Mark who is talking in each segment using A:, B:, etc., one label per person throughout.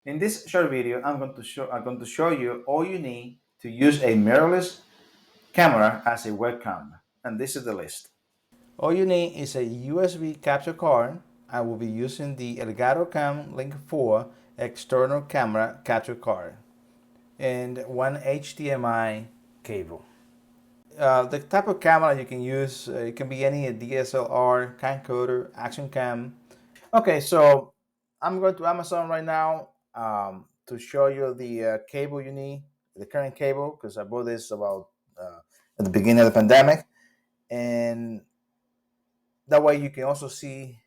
A: In this short video, I'm going to show you all you need to use a mirrorless camera as a webcam, and this is the list. All you need is a USB capture card. I will be using the Elgato Cam Link 4 external camera capture card and one HDMI cable. The type of camera you can use, it can be any DSLR, camcorder, action cam. Okay, so I'm going to Amazon right now to show you the cable you need, the current cable, because I bought this about at the beginning of the pandemic. And that way you can also see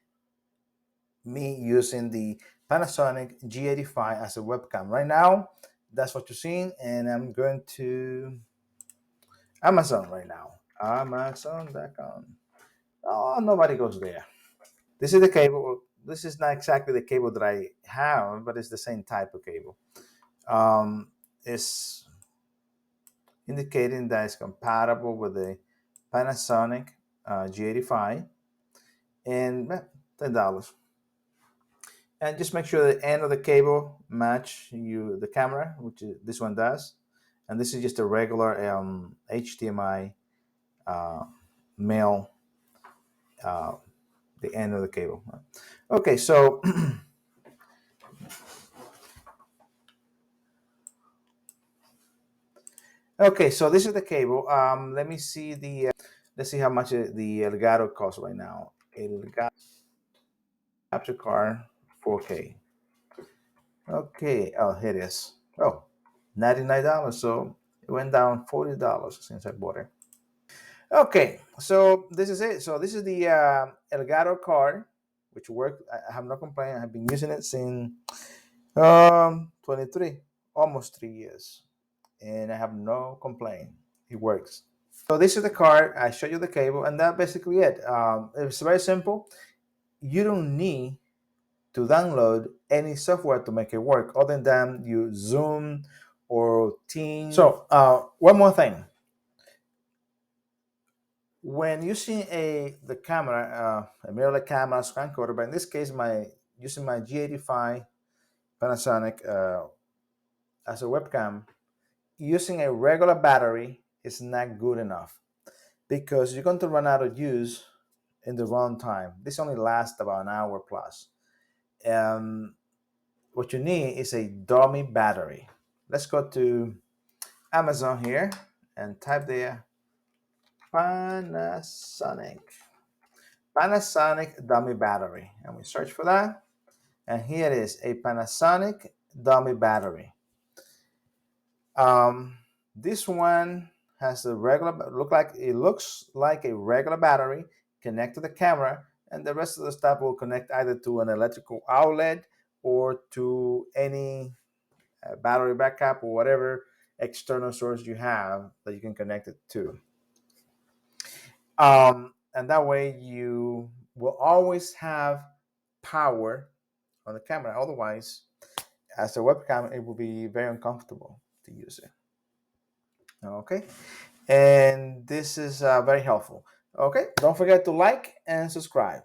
A: me using the Panasonic G85 as a webcam. Right now, that's what you're seeing. And I'm going to Amazon right now. Amazon.com. Oh, nobody goes there. This is the cable. This is not exactly the cable that I have, but it's the same type of cable. It's indicating that it's compatible with the Panasonic G85 and $10. And just make sure the end of the cable match the camera, which this one does. And this is just a regular HDMI male, the end of the cable. Okay, so okay, so this is the cable. Let me see let's see how much the Elgato costs right now. Elgato capture card 4K. Okay, oh, here it is. Oh, $99. So it went down $40 since I bought it. Okay, so this is it. So this is the Elgato card, which worked. I have no complaint. I have been using it since 23, almost 3 years, and I have no complaint. It works. So this is the card. I show you the cable, and that's basically it. It's very simple. You don't need to download any software to make it work other than you Zoom or Teams. So one more thing. When using the camera, a mirrorless camera, camcorder, but in this case, using my G85 Panasonic as a webcam, using a regular battery is not good enough because you're going to run out of use in the wrong time. This only lasts about an hour plus. What you need is a dummy battery. Let's go to Amazon here and type there Panasonic dummy battery, and we search for that, and here it is, a Panasonic dummy battery. This one has a regular looks like a regular battery connect to the camera, and the rest of the stuff will connect either to an electrical outlet or to any battery backup or whatever external source you have that you can connect it to. And that way you will always have power on the camera. Otherwise, as a webcam, it will be very uncomfortable to use it. Okay, and this is very helpful. Okay, don't forget to like and subscribe.